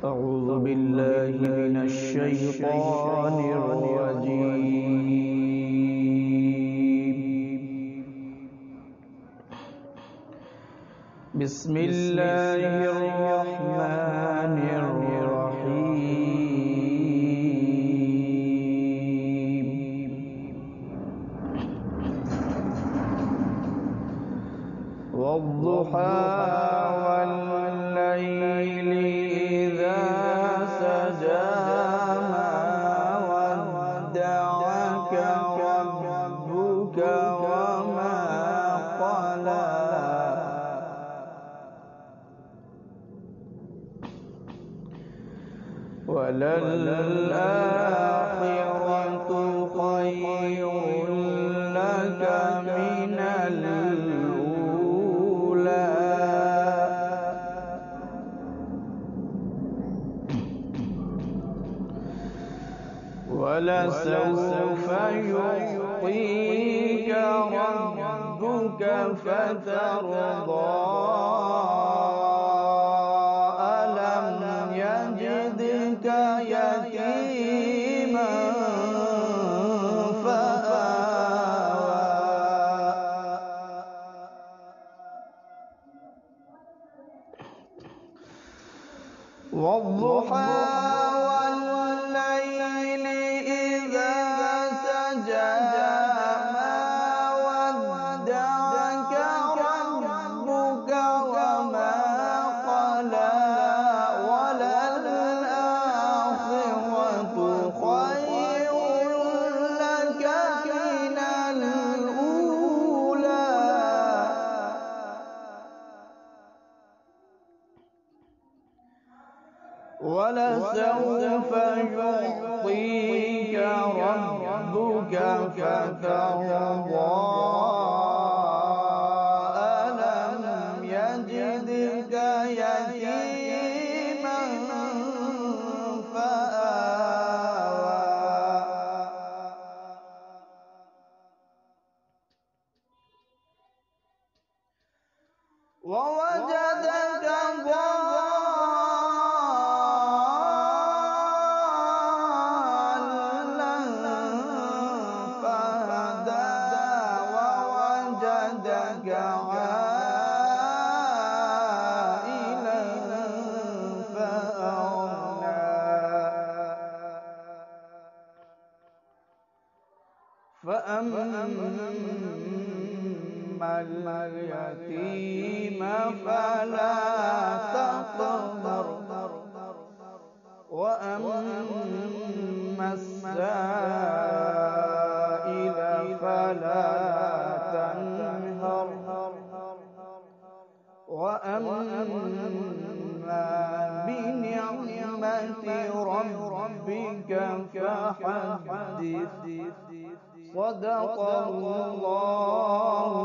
أعوذ بالله من الشيطان الرجيم. بسم الله الرحمن الرحيم. والضحى والليل إذا سجى ما ودعك ربك وما قلى وللآخرة خير لك من الأولى ولسوف يعطيك ربك فترضى ألم يجدك يتيما فآوى والضحى والليل إذا سجى ما ودعك ربك وما قلى وللآخرة خير لك من الأولى ولسوف يعطيك ربك فترضى ألم يجدك يتيما فآوى ووجدك عائلا فأغنى فأما اليتيم فلا تقهر وأما السائل فلا تنهر وأما بنعمة ربك فحدث صدق الله